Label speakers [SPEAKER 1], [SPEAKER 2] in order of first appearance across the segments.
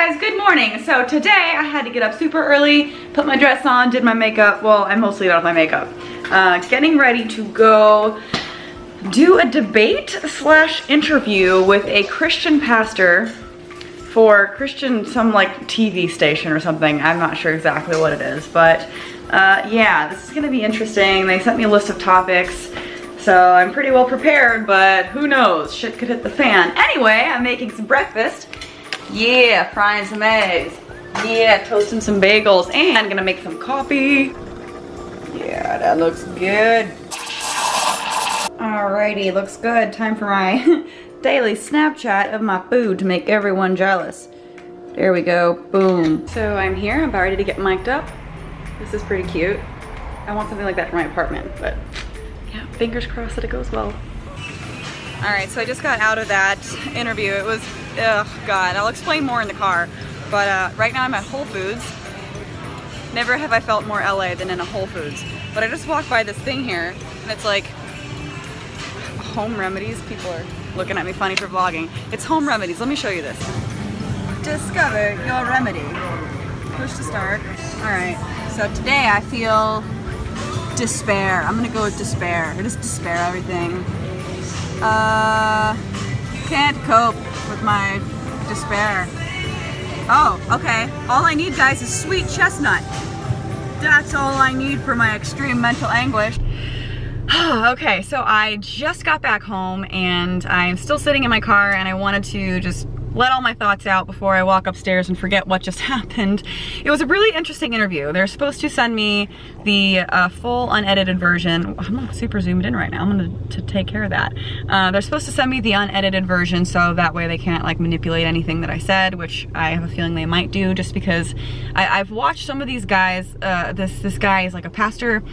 [SPEAKER 1] guys, good morning. So today I had to get up super early, put my dress on, did my makeup. Well, I mostly got off my makeup. Getting ready to go do a debate slash interview with a Christian pastor for Christian, some like TV station or something. I'm not sure exactly what it is, but yeah, this is gonna be interesting. They sent me a list of topics, so I'm pretty well prepared, but who knows, shit could hit the fan. Anyway, I'm making some breakfast. Yeah, frying some eggs. Yeah, toasting some bagels, and gonna make some coffee. Yeah, that looks good. Alrighty, looks good. Time for my daily Snapchat of my food to make everyone jealous. There we go, boom. So I'm here, I'm about ready to get mic'd up. This is pretty cute. I want something like that for my apartment, but yeah, fingers crossed that it goes well. All right, so I just got out of that interview. It was, oh God, I'll explain more in the car. But right now I'm at Whole Foods. Never have I felt more LA than in a Whole Foods. But I just walked by this thing here, and it's like home remedies. People are looking at me funny for vlogging. It's home remedies, let me show you this. Discover your remedy. Push to start. All right, so today I feel despair. I'm gonna go with despair. I just despair everything. Can't cope with my despair. Oh, okay. All I need, guys, is sweet chestnut. That's all I need for my extreme mental anguish. Okay, so I just got back home and I'm still sitting in my car, and I wanted to just let all my thoughts out before I walk upstairs and forget what just happened. It was a really interesting interview. They're supposed to send me the full unedited version. I'm not super zoomed in right now. I'm gonna take care of that. They're supposed to send me the unedited version so that way they can't like manipulate anything that I said, which I have a feeling they might do, just because I've watched some of these guys. This guy is like a pastor,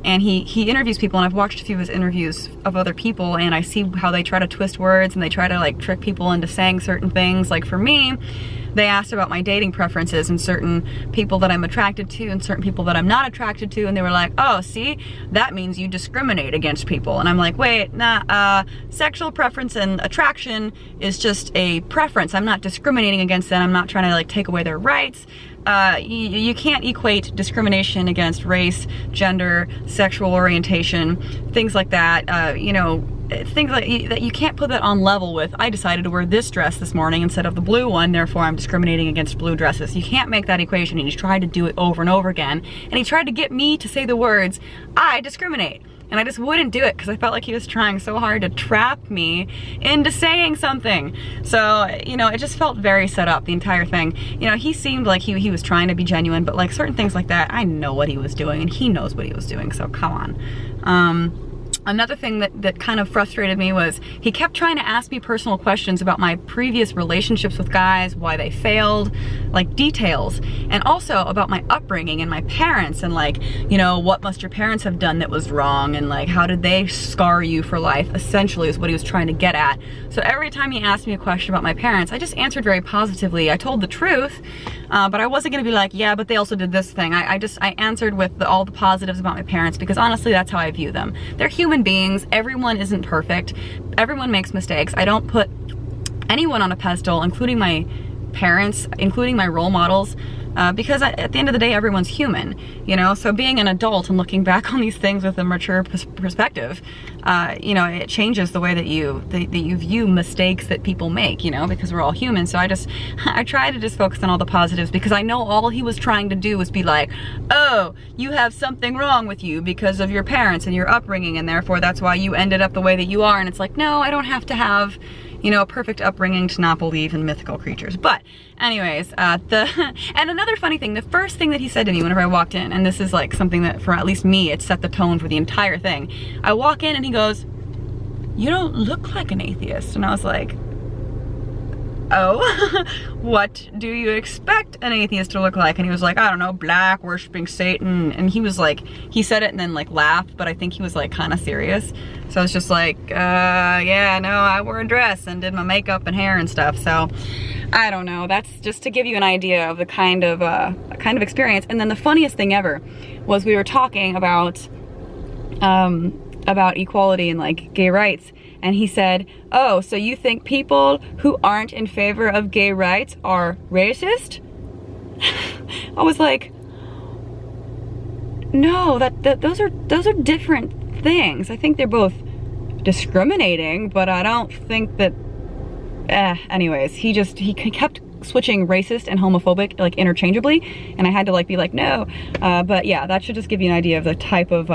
[SPEAKER 1] and he interviews people, and I've watched a few of his interviews of other people, and I see how they try to twist words and they try to like trick people into saying certain things. Like for me, they asked about my dating preferences and certain people that I'm attracted to and certain people that I'm not attracted to, and they were like, oh, see, that means you discriminate against people. And I'm like, wait, nah, sexual preference and attraction is just a preference. I'm not discriminating against them. I'm not trying to like take away their rights. You can't equate discrimination against race, gender, sexual orientation, things like that, you know, things like that. You can't put that on level with, I decided to wear this dress this morning instead of the blue one, therefore I'm discriminating against blue dresses. You can't make that equation, and he tried to do it over and over again, and he tried to get me to say the words, I discriminate. And I just wouldn't do it because I felt like he was trying so hard to trap me into saying something. So, you know, it just felt very set up, the entire thing. You know, he seemed like he was trying to be genuine, but like certain things like that, I know what he was doing and he knows what he was doing, so come on. Another thing that kind of frustrated me was he kept trying to ask me personal questions about my previous relationships with guys, why they failed, like details, and also about my upbringing and my parents, and like, you know, what must your parents have done that was wrong, and like how did they scar you for life, essentially is what he was trying to get at. So every time he asked me a question about my parents, I just answered very positively. I told the truth, but I wasn't gonna be like, yeah, but they also did this thing. I answered with all the positives about my parents, because honestly, that's how I view them. They're human beings. Everyone isn't perfect. Everyone makes mistakes. I don't put anyone on a pedestal, including my parents, including my role models, because at the end of the day, everyone's human, you know? So being an adult and looking back on these things with a mature perspective, you know, it changes the way that you view mistakes that people make, you know, because we're all human. So I try to just focus on all the positives, because I know all he was trying to do was be like, oh, you have something wrong with you because of your parents and your upbringing, and therefore that's why you ended up the way that you are. And it's like, no, I don't have to have, you know, a perfect upbringing to not believe in mythical creatures. But anyways, and another funny thing, the first thing that he said to me whenever I walked in, and this is like something that for at least me, it set the tone for the entire thing. I walk in and he goes, you don't look like an atheist. And I was like, oh, what do you expect an atheist to look like? And he was like, I don't know, black, worshiping Satan. And he was like, he said it and then like laughed, but I think he was like kind of serious. So I was just like, yeah, no, I wore a dress and did my makeup and hair and stuff. So I don't know, that's just to give you an idea of the kind of experience. And then the funniest thing ever was we were talking about equality and like gay rights. and he said, "Oh, so you think people who aren't in favor of gay rights are racist?" I was like, no, those are different things. I think they're both discriminating, but I don't think that, anyways, he kept switching racist and homophobic like interchangeably, and I had to like be like, no, but yeah, that should just give you an idea of the type of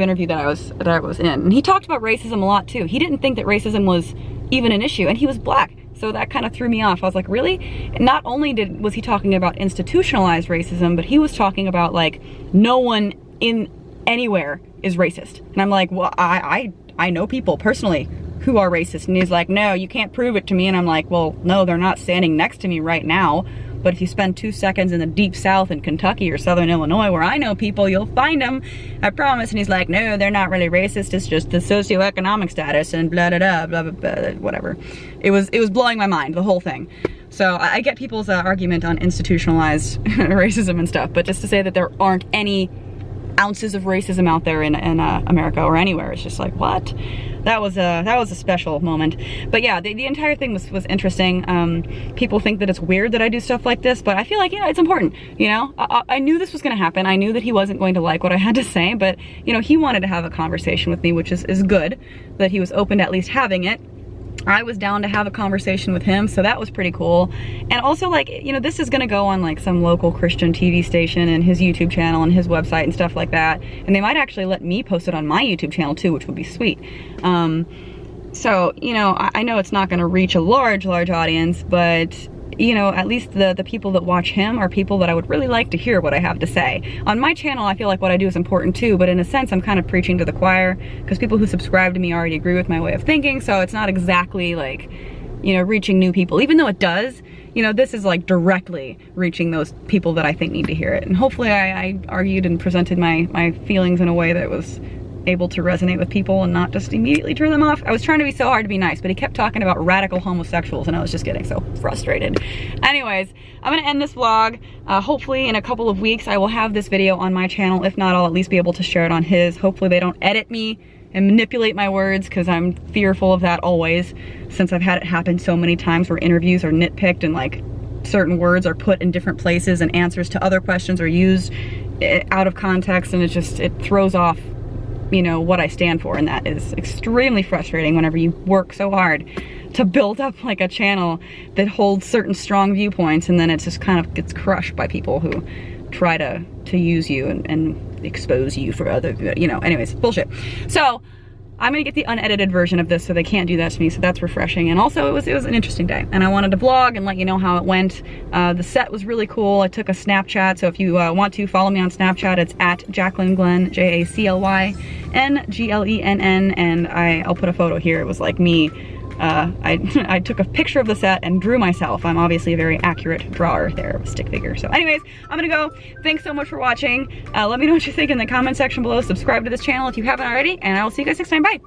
[SPEAKER 1] interview that I was in. And he talked about racism a lot too. He didn't think that racism was even an issue, and he was black, so that kind of threw me off. I was like, really? Not only was he talking about institutionalized racism, but he was talking about like no one in anywhere is racist. And I'm like, well, I know people personally who are racist, and he's like, no, you can't prove it to me. And I'm like, well, no, they're not standing next to me right now, but if you spend 2 seconds in the deep south in Kentucky or southern Illinois where I know people, you'll find them, I promise. And he's like, no, they're not really racist, it's just the socioeconomic status and blah blah blah blah blah, whatever. It was blowing my mind, the whole thing. So I get people's argument on institutionalized racism and stuff, but just to say that there aren't any ounces of racism out there in America or anywhere, it's just like, what? That was a special moment. But yeah, the entire thing was interesting. People think that it's weird that I do stuff like this, but I feel like, yeah, it's important, you know? I knew this was gonna happen. I knew that he wasn't going to like what I had to say, but you know, he wanted to have a conversation with me, which is good, that he was open to at least having it. I was down to have a conversation with him, so that was pretty cool. And also, like, you know, this is gonna go on like some local Christian TV station and his YouTube channel and his website and stuff like that. And they might actually let me post it on my YouTube channel too, which would be sweet. So, you know, I know it's not gonna reach a large audience, but you know, at least the people that watch him are people that I would really like to hear what I have to say. On my channel, I feel like what I do is important too, but in a sense, I'm kind of preaching to the choir, because people who subscribe to me already agree with my way of thinking, so it's not exactly like, you know, reaching new people, even though it does. You know, this is like directly reaching those people that I think need to hear it. And hopefully I argued and presented my feelings in a way that was able to resonate with people and not just immediately turn them off. I was trying to be so hard to be nice, but he kept talking about radical homosexuals and I was just getting so frustrated. Anyways, I'm gonna end this vlog. Hopefully in a couple of weeks I will have this video on my channel. If not, I'll at least be able to share it on his. Hopefully they don't edit me and manipulate my words, because I'm fearful of that always, since I've had it happen so many times where interviews are nitpicked and like certain words are put in different places and answers to other questions are used out of context, and it throws off, you know, what I stand for, and that is extremely frustrating whenever you work so hard to build up like a channel that holds certain strong viewpoints, and then it just kind of gets crushed by people who try to use you and expose you for other, you know, anyways, bullshit. So I'm gonna get the unedited version of this so they can't do that to me, so that's refreshing. And also it was an interesting day, and I wanted to vlog and let you know how it went. The set was really cool. I took a Snapchat, so if you want to follow me on Snapchat, it's at Jaclyn Glenn, JACLYNGLENN, and I'll put a photo here. It was like me. I took a picture of the set and drew myself. I'm obviously a very accurate drawer there of a stick figure. So anyways, I'm gonna go. Thanks so much for watching. Let me know what you think in the comment section below. Subscribe to this channel if you haven't already, and I will see you guys next time. Bye.